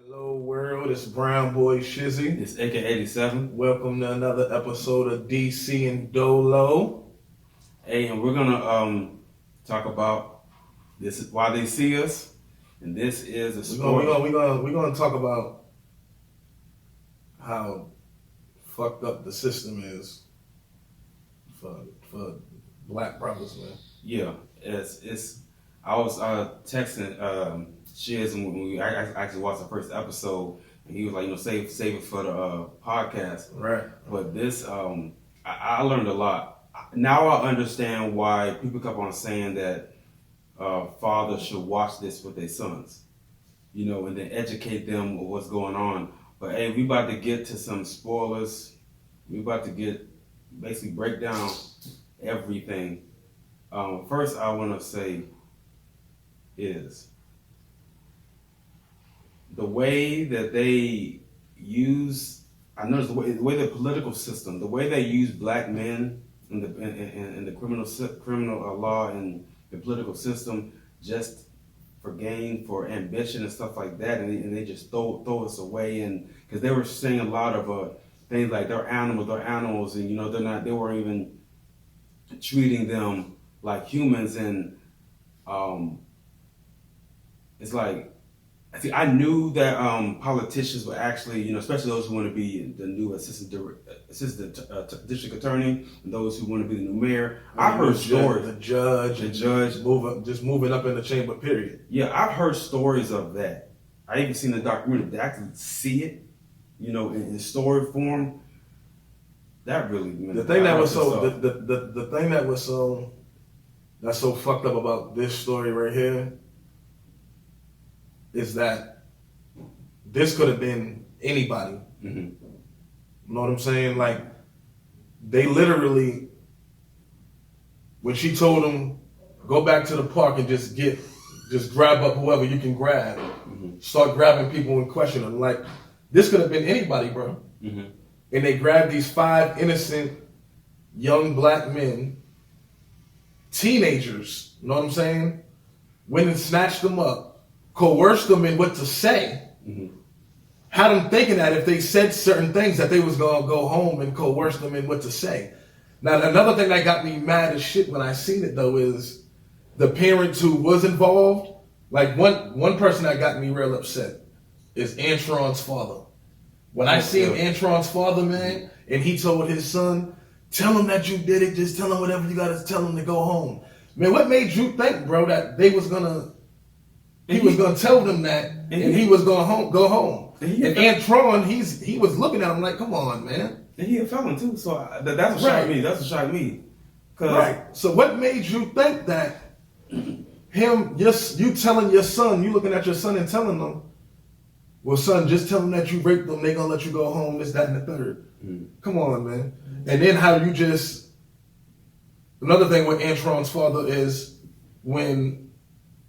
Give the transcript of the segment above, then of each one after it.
Hello world, it's Brown Boy Shizzy. It's AK87. Welcome to another episode of DCNDolo. Hey, and we're gonna talk about this is why they see us, and this is a story. We're gonna talk about how fucked up the system is for black brothers, man. Yeah, it's. I was texting Shiz when I actually watched the first episode, and he was like, save it for the podcast. Right. But this, I learned a lot. Now I understand why people kept on saying that fathers should watch this with their sons, and then educate them of what's going on. But hey, we about to get to some spoilers. We about to basically break down everything. First, I want to say is the way that they use. I noticed the way the political system, the way they use black men in the criminal law and the political system, just for gain, for ambition and stuff like that, and they just throw us away. And because they were saying a lot of things like they're animals, and they weren't even treating them like humans. And it's like, see, I knew that politicians were actually, especially those who want to be the new assistant district attorney, and those who want to be the new mayor. I heard stories. The judge, moving up in the chamber. Period. Yeah, I've heard stories of that. I even seen the documentary. They actually see it, in story form. That really the thing that was so the thing that was so that's so fucked up about this story right here is that this could have been anybody. Mm-hmm. You know what I'm saying? Like, they literally, when she told him, go back to the park and just grab up whoever you can grab, start grabbing people and question them. Like, this could have been anybody, bro. Mm-hmm. And they grabbed these 5 innocent young black men, teenagers, you know what I'm saying? Went and snatched them up, coerced them in what to say, had them thinking that if they said certain things that they was gonna go home, and coerce them in what to say. Now, another thing that got me mad as shit when I seen it though is the parents who was involved. Like one person that got me real upset is Antron's father. When I seen Antron's father, man, and he told his son, tell him that you did it, just tell him whatever you gotta tell him to go home. Man, what made you think, bro, that they was gonna he was gonna tell them that, and he was gonna go home. And Antron, he was looking at him like, come on, man. And he a felon too, so that's what shocked me. That's what shocked me. Right. So what made you think that you telling your son, you looking at your son and telling them, well, son, just tell them that you raped them, they gonna let you go home, this, that, and the third. Come on, man. And then how you another thing with Antron's father is when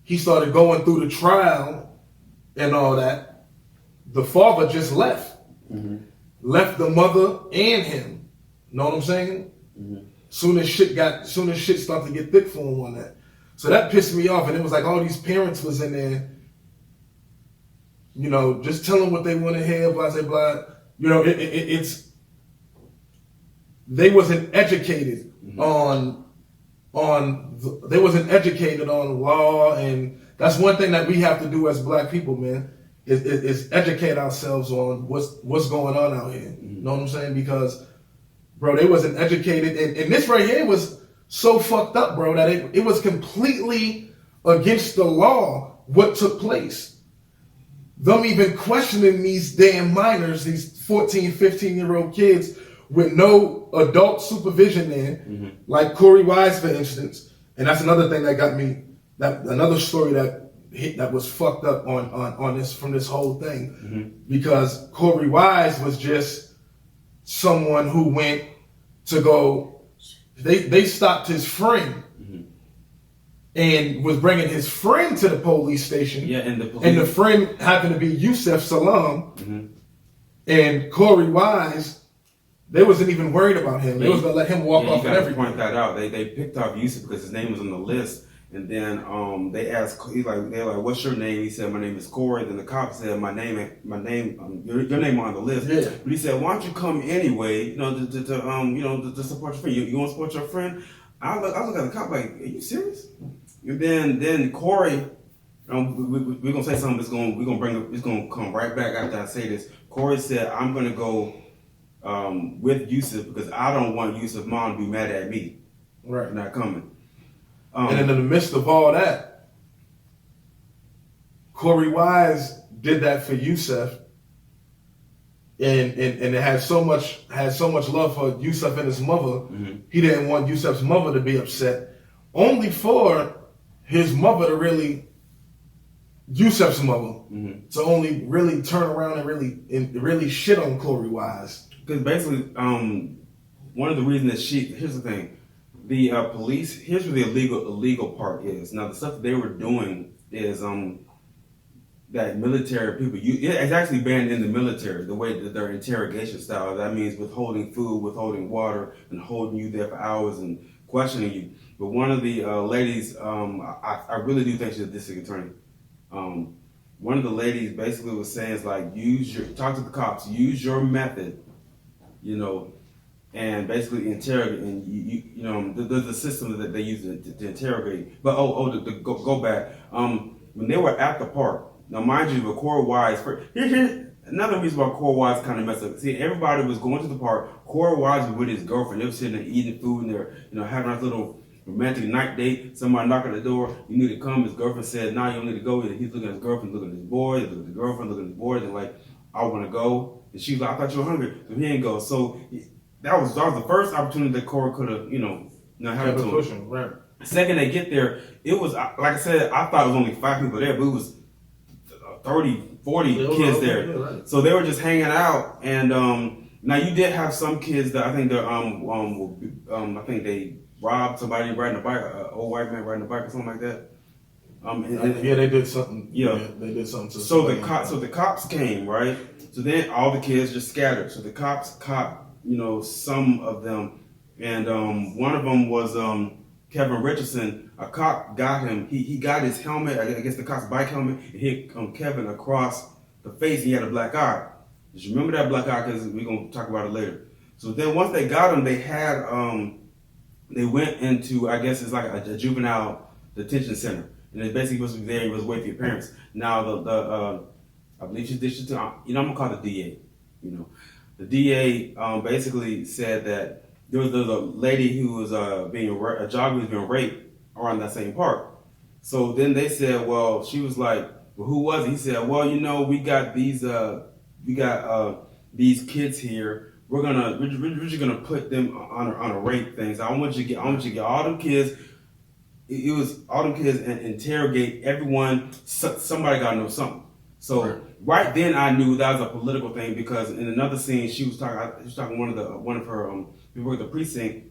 he started going through the trial and all that, the father just left. Left the mother and him. Know what I'm saying? Soon as shit started to get thick for him on that. So that pissed me off. And it was like all these parents was in there, just tell them what they want to hear, blah, blah, blah. They wasn't educated they wasn't educated on law, and that's one thing that we have to do as black people, man, is educate ourselves on what's going on out here. You know what I'm saying? Because, bro, they wasn't educated, and this right here was so fucked up, bro, that it was completely against the law what took place. Them even questioning these damn minors, these 14, 15-year-old kids with no adult supervision there, like Corey Wise, for instance. And that's another thing that got me, another story that was fucked up on this, from this whole thing. Because Corey Wise was just someone who went to go, they stopped his friend and was bringing his friend to the police station. Yeah, and the friend happened to be Yusef Salam. And Corey Wise, they wasn't even worried about him. They was gonna let him walk off and everything. Point that out. They picked off Yusuf because his name was on the list, And then they asked, they're like, "What's your name?" He said, "My name is Corey." Then the cop said, "My name, your name on the list." Yeah. But he said, "Why don't you come anyway? To support your friend. You want to support your friend?" I look at the cop like, "Are you serious?" And then Corey, we're gonna say something it's gonna come right back after I say this. Corey said, "I'm gonna go with Yusuf because I don't want Yusuf's mom to be mad at me Right. for not coming." And in the midst of all that, Corey Wise did that for Yusuf, and it had so much love for Yusuf and his mother. He didn't want Yusuf's mother to be upset, only for his mother to Yusuf's mother to only really turn around and really shit on Corey Wise. Because basically, one of the reasons that here's the thing, the police, here's where the illegal part is. Now, the stuff that they were doing is that military people, it's actually banned in the military, the way that their interrogation style. That means withholding food, withholding water, and holding you there for hours and questioning you. But one of the ladies, I really do think she's a district attorney. One of the ladies basically was saying is like, talk to the cops, use your method, and basically interrogate, and the system that they use to interrogate. But to go back, when they were at the park, now mind you, Corey Wise, here's another reason why Corey Wise kind of messed up. See, everybody was going to the park. Corey Wise was with his girlfriend. They were sitting there eating food, and they're having a little romantic night date. Somebody knocked on the door. You need to come. His girlfriend said, "Nah, you don't need to go." He's looking at his girlfriend, looking at his boy, looking at the girlfriend, looking at his boy. They're like, "I want to go." And she was like, "I thought you were hungry." So he didn't go. So that was the first opportunity that Corey could have, had to pushing, right. Second they get there, it was, like I said, I thought it was only 5 people there, but it was 30, 40 kids there. Yeah, right. So they were just hanging out, and now you did have some kids that I think I think they robbed somebody riding a bike, an old white man riding a bike or something like that. They did something. Yeah, they did something. So the cops came, right? So then all the kids just scattered. So the cops caught, some of them, and one of them was Kevin Richardson. A cop got him. He got his helmet, I guess the cop's bike helmet, and hit Kevin across the face. He had a black eye. Just remember that black eye because we're gonna talk about it later. So then once they got him, they went into, I guess it's like a juvenile detention center, and they basically was there. He was waiting for your parents. Now I believe she's I'm gonna call the DA. The DA basically said that there was a lady who was a jogger who was being raped around that same park. So then they said, well, she was like, well, who was it? He said, well, we got these kids here. We're just gonna put them on a rape thing. So I want you to get all them kids. It was all them kids and interrogate everyone. Somebody gotta know something. So right then I knew that was a political thing because in another scene she was talking one of her people at the precinct.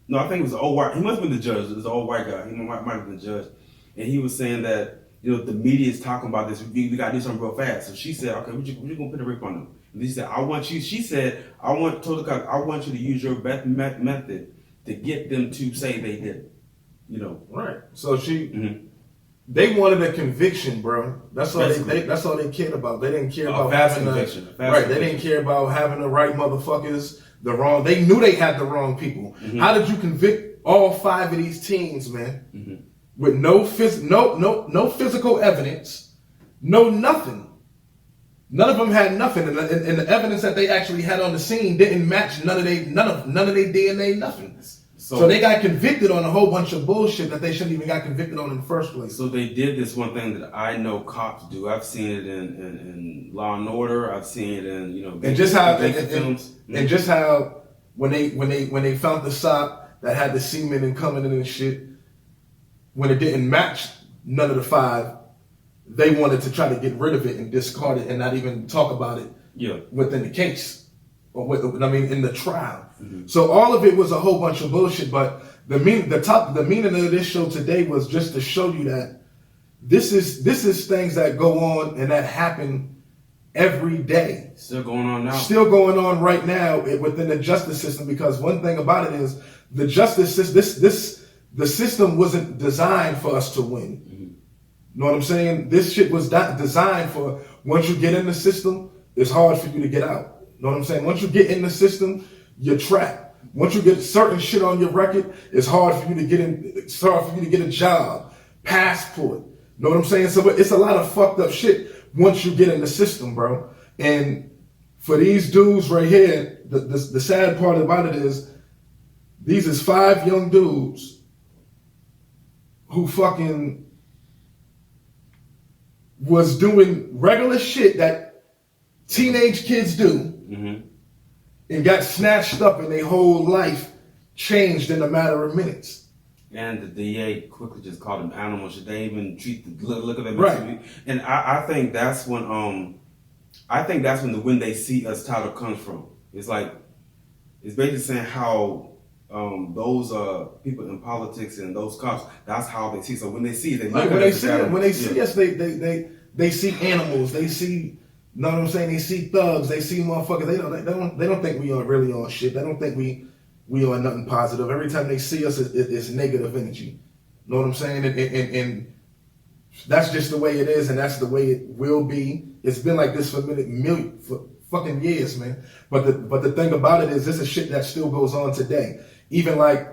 No, I think it was an old white. He must have been the judge. It was an old white guy. He might have been the judge, and he was saying that the media is talking about this. We got to do something real fast. So she said, "Okay, we're gonna put a rip on them." And he said, "I want you." She said, "I want you to use your best method to get them to say they did it." Right. So they wanted a conviction, bro. That's all that's all they cared about. They didn't care about having conviction. Right. They didn't care about having the right motherfuckers. They knew they had the wrong people. How did you convict all 5 of these teens, man? With no physical evidence, no nothing. None of them had nothing, and the evidence that they actually had on the scene didn't match none of their DNA, nothing. So they got convicted on a whole bunch of bullshit that they shouldn't even got convicted on in the first place. So they did this one thing that I know cops do. I've seen it in Law and Order. I've seen it in and just how films. And just how when they found the sock that had the semen and coming in and shit, when it didn't match none of the 5, they wanted to try to get rid of it and discard it and not even talk about it within the case or in the trial. So all of it was a whole bunch of bullshit. But the meaning of this show today was just to show you that this is things that go on and that happen every day. Still going on now. Still going on right now within the justice system. Because one thing about it is the justice system. the system wasn't designed for us to win. Know what I'm saying? This shit was designed for, once you get in the system, it's hard for you to get out. Know what I'm saying? Once you get in the system, you're trapped. Once you get certain shit on your record, it's hard for you to get in. It's hard for you to get a job, passport. Know what I'm saying? So it's a lot of fucked up shit once you get in the system, bro. And for these dudes right here, the sad part about it is, these is 5 young dudes who fucking was doing regular shit that teenage kids do, and got snatched up, and their whole life changed in a matter of minutes. And the DA quickly just called them animals. Should they even treat the look at them? Right. And I think that's when the "when they see us" title comes from. It's like, it's basically saying how those people in politics and those cops, that's how they see. So when they see, they look at us. When they see us, they see animals. They see, know what I'm saying? They see thugs. They see motherfuckers. They don't think we are really on shit. They don't think we are nothing positive. Every time they see us, it's negative energy. Know what I'm saying? And that's just the way it is, and that's the way it will be. It's been like this for fucking years, man. But the thing about it is, this is shit that still goes on today. Even like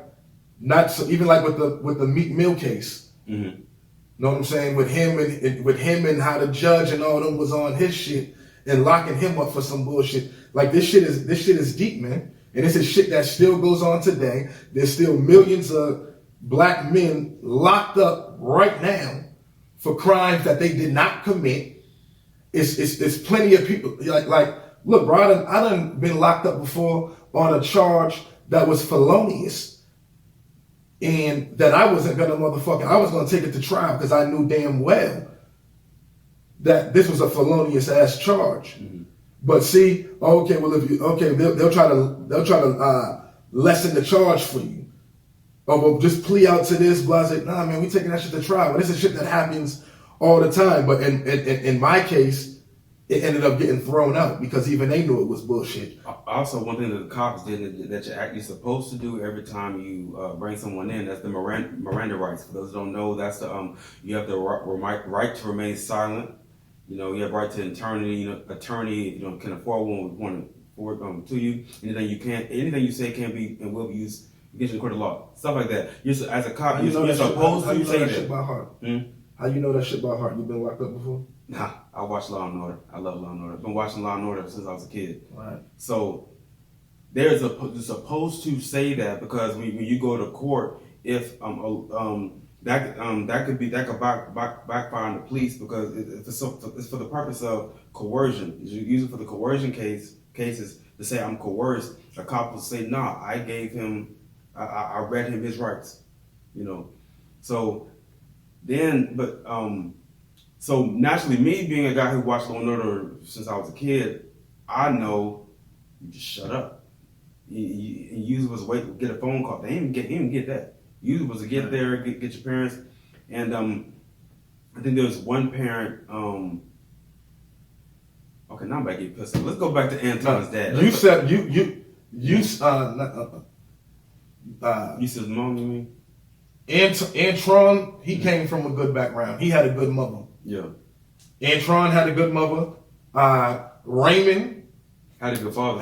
with the Meek Mill case. Know what I'm saying? With him and how the judge and all them was on his shit and locking him up for some bullshit. Like this shit is deep, man. And this is shit that still goes on today. There's still millions of black men locked up right now for crimes that they did not commit. It's plenty of people like look, bro, I done been locked up before on a charge that was felonious. And that I wasn't gonna I was gonna take it to trial because I knew damn well that this was a felonious ass charge. But see, okay, well they'll try to lessen the charge for you. Or well, just plea out to this, blah, nah, man, we taking that shit to trial. But this is shit that happens all the time. But in my case, it ended up getting thrown out because even they knew it was bullshit. Also, one thing that the cops did that you're supposed to do every time you bring someone in, that's the Miranda rights. For those who don't know, that's the you have the right to remain silent. You know, you have right to attorney if you can afford one to you. Anything you say can be and will be used against you in court of law. Stuff like that. As a cop, you're supposed to say that. Shit by heart? How you know that shit by heart? You been locked up before? Nah, I watch Law and Order. I love Law and Order. I've been watching Law and Order since I was a kid. Right. So you're supposed to say that because when you go to court, if that could backfire on the police because it's for the purpose of coercion. You use it for the coercion cases to say I'm coerced. A cop will say, nah, I gave him, I read him his rights. You know, so then, but so naturally, me being a guy who watched Law and Order since I was a kid, I know you just shut up. You was wait, get a phone call. They didn't even get that. You was to get there, get your parents, and I think there was one parent. Okay, now I'm about to get pissed off. Let's go back to Anton's dad. You said you said mom, you mean? Antron, he came from a good background. He had a good mother. Yeah. Antron had a good mother. Raymond had a good father.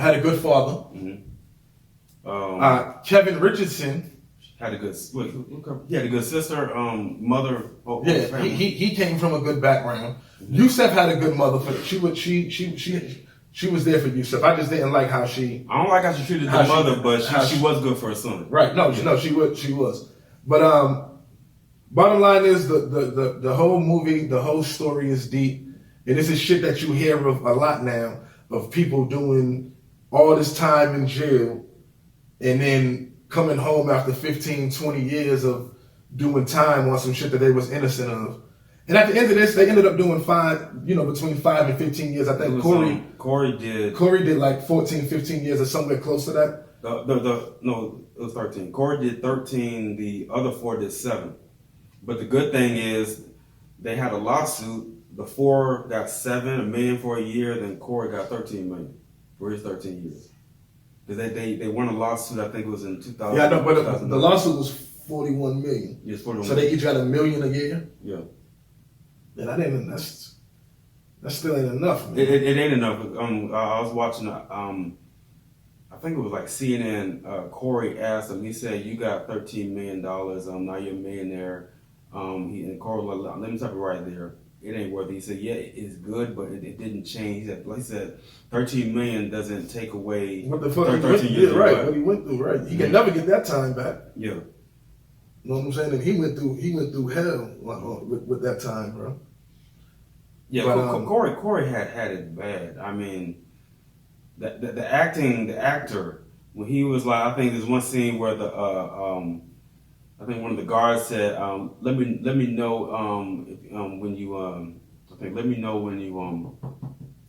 Kevin Richardson had a good. He had a good sister, mother. Yeah, he came from a good background. Yusef had a good mother. She was there for Yusef. I just didn't like how she. I don't like how she treated the mother, but she was good for her son. Right? No, she was. But bottom line is the whole movie, the whole story is deep, and this is shit that you hear of a lot now of people doing all this time in jail, and then coming home after 15, 20 years of doing time on some shit that they was innocent of. And at the end of this, they ended up doing between 5 and 15 years. I think Corey did like 14, 15 years or somewhere close to that. No, it was 13. Corey did 13. The other 4 did 7. But the good thing is they had a lawsuit. The 4 got $7 million for a year. Then Corey got $13 million for his 13 years. Because they won a lawsuit. I think it was in 2000. Yeah, no, but the lawsuit was 41 million. Yes, 41 So they each got $1 million a year. Yeah. And I didn't. That still ain't enough, man. It ain't enough. I was watching. I think it was like CNN. Corey asked him. He said, "You got $13 million. Now you're a millionaire." And Corey, let me stop it right there. It ain't worth it. He said, "Yeah, it's good, but it didn't change." He said, $13 million doesn't take away What the fuck? 13 years, right? What he went through, right? He can never get that time back. Yeah. You know what I'm saying? And he went through hell with that time, bro. Yeah, but, Corey had it bad. I mean, the actor, when he was like, I think there's one scene where I think one of the guards said, let me know when you let me know when you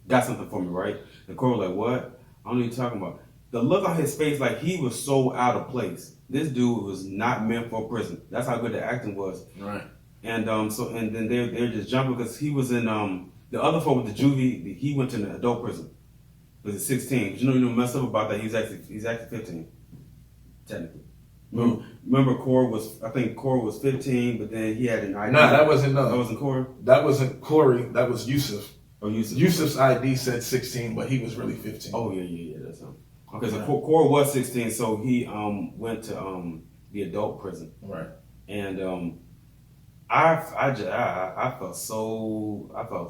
got something for me, right? And Corey was like, what? I don't know what you're talking about. The look on his face, like he was so out of place. This dude was not meant for prison. That's how good the acting was. Right. And then they're just jumping because he was in the other folk with the juvie. He went to the adult prison. He was 16. But you know messed up about that. He's actually 15, technically. Remember Corey was 15, but then he had an ID. Nah, that wasn't Corey. That wasn't Corey. That was Yusuf. Oh, Yusuf. Yusuf's ID said 16, but he was really 15. Oh yeah, that's him. Okay, so Corey was 16, so he went to the adult prison. Right. And I felt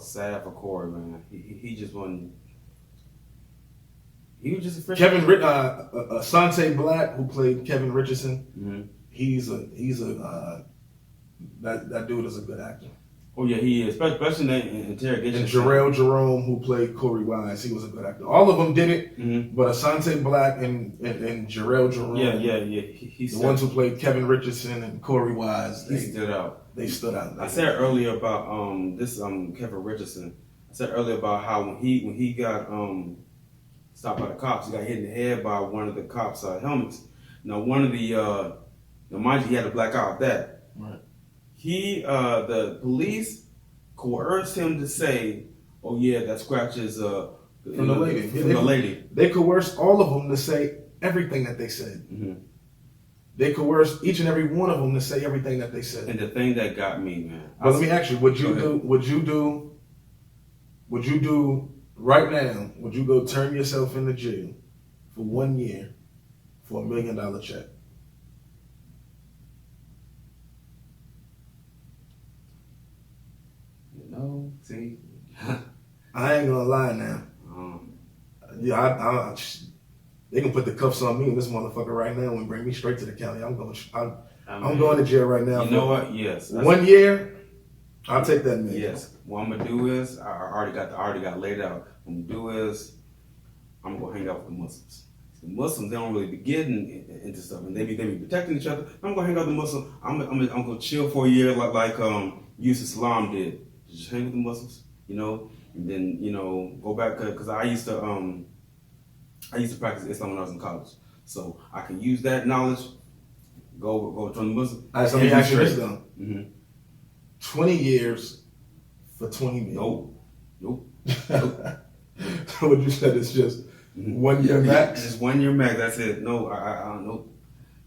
sad for Corey, man. He just wasn't. He was just a fresh. Asante Black, who played Kevin Richardson, mm-hmm. he's a that dude is a good actor. Oh yeah, he is, especially in interrogation. And Jarrell Jerome, who played Corey Wise, he was a good actor. All of them did it, mm-hmm. but Asante Black and Jarrell Jerome, yeah, the ones who played Kevin Richardson and Corey Wise, they stood out. They stood out. I said earlier about this Kevin Richardson. I said earlier about how when he got stopped by the cops, he got hit in the head by one of the cops' helmets. Now one of the mind you, he had a black eye at that. Right. The police coerced him to say, "Oh yeah, that scratch is from the lady." From the lady. They coerced all of them to say everything that they said. Mm-hmm. They coerced each and every one of them to say everything that they said. And the thing that got me, man. But let me ask you: Would you do right now? Would you go turn yourself into jail for 1 year for $1 million check? No, see, I ain't gonna lie now. Yeah, they can put the cuffs on me and this motherfucker right now and bring me straight to the county. I'm going to jail right now. You know what? Yes. 1 year, I'll take that $1 million. Yes. What I'm gonna do is I already got laid out. What I'm gonna do is I'm gonna hang out with the Muslims. The Muslims, they don't really be getting into stuff, and they be protecting each other. I'm gonna hang out with the Muslims. I'm gonna chill for a year like Yusuf Salam did. Just hang with the Muslims, and then go back because I used to practice Islam when I was in college, so I can use that knowledge. Go join the Muslims. All right, so let me ask you this though: mm-hmm. 20 years for 20 million. Nope. So what you said is just 1 year max. Just 1 year max. That's it. No, I don't know.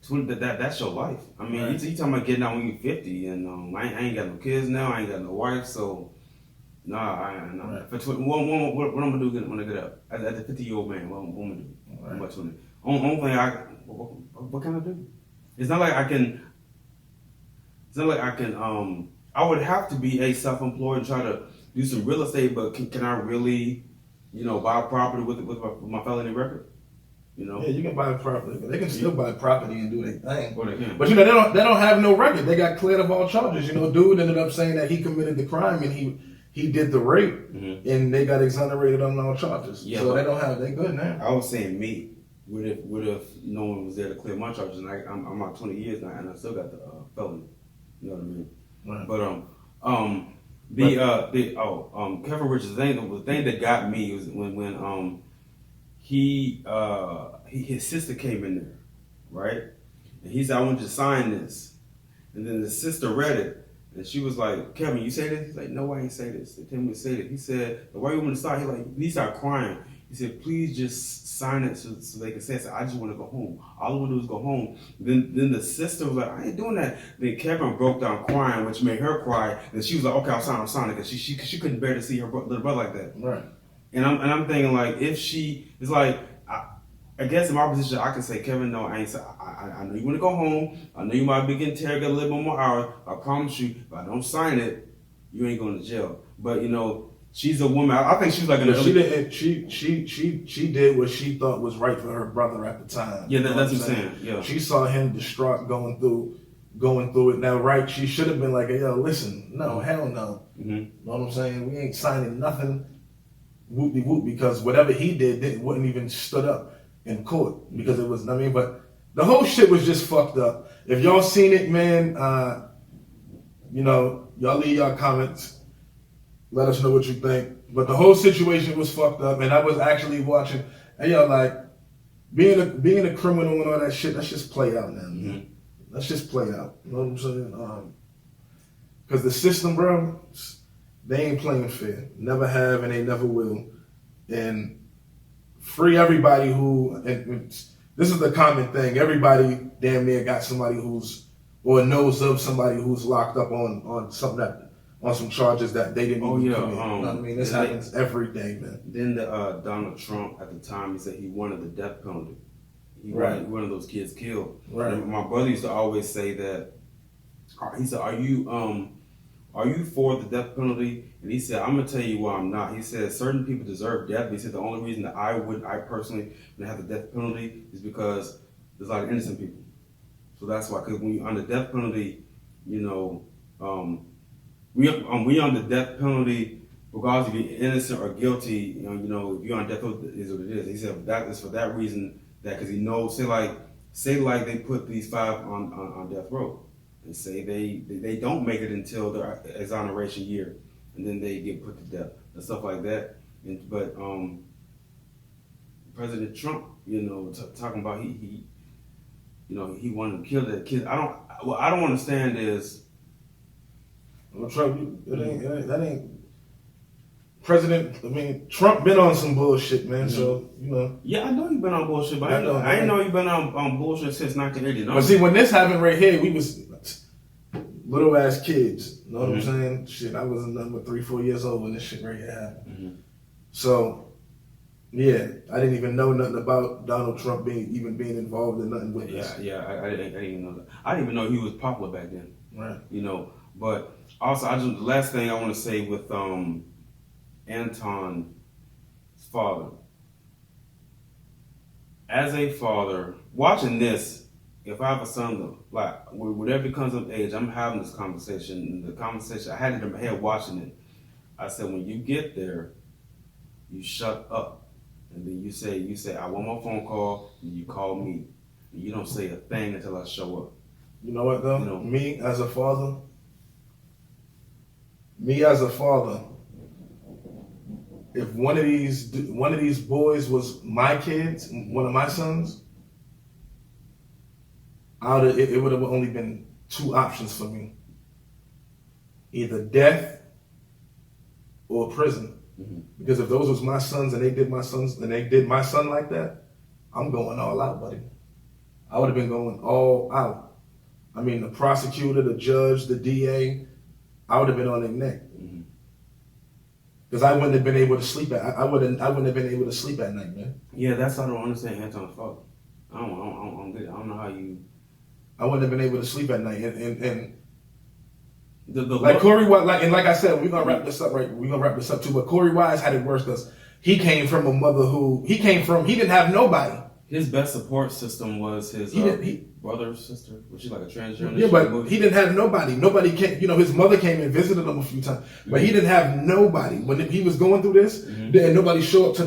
That's your life. I mean, right. You talking about getting out when you're 50, and I ain't got no kids now. I ain't got no wife, so I right. For what I'm gonna do when I get up as a 50-year-old man? What I'm gonna do? Right. About 20. Only thing what can I do? It's not like I can. I would have to be self-employed and try to do some real estate, but can I really, buy property with my felony record? Yeah, you can buy property, but they can still buy property and do their thing. Well, they can. But they don't have no record. They got cleared of all charges. Dude ended up saying that he committed the crime and he did the rape, mm-hmm. and they got exonerated on all charges. Yeah, so they good now. I was saying me. What if no one was there to clear my charges, and I'm out 20 years now, and I still got the felony. You know what I mean? Right. But Kevin Richards, the thing that got me was when his sister came in there, right? And he said, "I want you to sign this," and then the sister read it, and she was like, "Kevin, you say this?" He's like, "No, I ain't say this. They tell me to say this." He said, "Why you want to start?" He started crying. He said, please just sign it so they can say it. So I just want to go home. All I want to do is go home. Then the sister was like, I ain't doing that. Then Kevin broke down crying, which made her cry. And she was like, okay, I'll sign it, because she couldn't bear to see her little brother like that. Right. And I'm thinking, like, if she is like, I guess in my position, I can say, Kevin, no, I know you want to go home. I know you might be getting interrogated a little bit more hours. I promise you, if I don't sign it, you ain't going to jail. But, she's a woman. I think she's like she didn't. She did what she thought was right for her brother at the time. Yeah, that's what I'm saying. Yeah, she saw him distraught going through it. Now, right? She should have been like, "Yo, listen, no, hell no." Mm-hmm. You know what I'm saying? We ain't signing nothing. Whoop de whoop, because whatever he did wouldn't even stood up in court, because it was. I mean, but the whole shit was just fucked up. If y'all seen it, man, y'all leave y'all comments. Let us know what you think. But the whole situation was fucked up, and I was actually watching. And like being a criminal and all that shit. Let's just play out now. Man. Let's just play out. You know what I'm saying? Because the system, bro, they ain't playing fair. Never have, and they never will. And free everybody who. And this is the common thing. Everybody damn near got somebody or knows of somebody who's locked up on something that. On some charges that they didn't even commit. You know what I mean? This happens every day, man. Then Donald Trump, at the time, he said he wanted the death penalty. He wanted one of those kids killed. Right. And my brother used to always say that. He said, "Are you for the death penalty?" And he said, "I'm gonna tell you why I'm not." He said, "Certain people deserve death." But he said the only reason that I personally would have the death penalty is because there's a lot of innocent people. So that's why. Because when you're on the death penalty, we on the death penalty, regardless if you're innocent or guilty. If you're on death row, it is what it is. He said that is for that reason, that because he knows. Say like they put these 5 on death row, and say they don't make it until their exoneration year, and then they get put to death and stuff like that. But President Trump, talking about he wanted to kill that kid. What I don't understand is. Well, Trump, that ain't President. I mean, Trump been on some bullshit, man. Mm-hmm. So Yeah, I know you've been on bullshit, but I didn't know you've been on bullshit since 1989. But see, when this happened right here, we was little ass kids. You know what I'm saying? Shit, I was nothing but 3-4 years old when this shit right here happened. Mm-hmm. So, yeah, I didn't even know nothing about Donald Trump being involved in nothing with this. Yeah, I didn't even know that. I didn't even know he was popular back then. Right. But also, the last thing I want to say with Anton's father. As a father, watching this, if I have a son, like whatever becomes of age, I'm having this conversation. The conversation, I had it in my head watching it. I said, when you get there, you shut up. And then you say, I want my phone call, and you call me. And you don't say a thing until I show up. You know what though? Me as a father, if one of these boys was my kids, one of my sons, it would have only been 2 options for me: either death or prison. Mm-hmm. Because if those was my sons and they did my son like that, I'm going all out, buddy. I would have been going all out. I mean, the prosecutor, the judge, the DA, I would have been on their neck. Because I wouldn't have been able to sleep I wouldn't have been able to sleep at night, man. Yeah, that's how I don't understand Anton's father. I don't know how you. I wouldn't have been able to sleep at night, and like Corey Wise, like I said, we're gonna wrap this up, right? We're gonna wrap this up too. But Corey Wise had it worse because he came from a mother he didn't have nobody. His best support system was his brother, sister. Was she like a transgender? Yeah, but he didn't have nobody. Nobody came. His mother came and visited him a few times, but he didn't have nobody when he was going through this. Mm-hmm. And nobody showed up to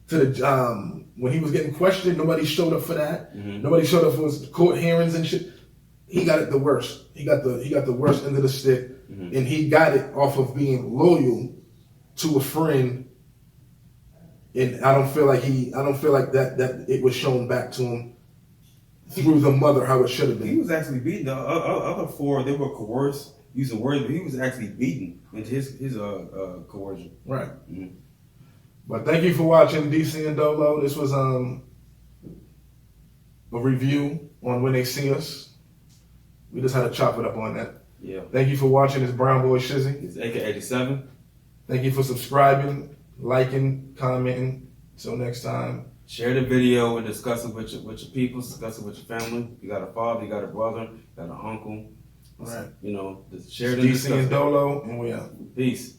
the when he was getting questioned. Nobody showed up for that. Mm-hmm. Nobody showed up for his court hearings and shit. He got it the worst. He got the worst end of the stick, mm-hmm. And he got it off of being loyal to a friend. And I don't feel like that it was shown back to him through the mother how it should have been. He was actually beaten. The other 4, they were coerced using words, but he was actually beaten into his coercion. Right. Mm-hmm. But thank you for watching DCNDolo. This was a review on When They See Us. We just had to chop it up on that. Yeah. Thank you for watching. It's Brown Boy Shizzy. It's AK-87. Thank you for subscribing, liking, commenting. Until next time. Share the video and discuss it with your people, discuss it with your family. You got a father, you got a brother, you got an uncle. All right. You know, just share it and discuss it. DCNDolo, and we out. Peace.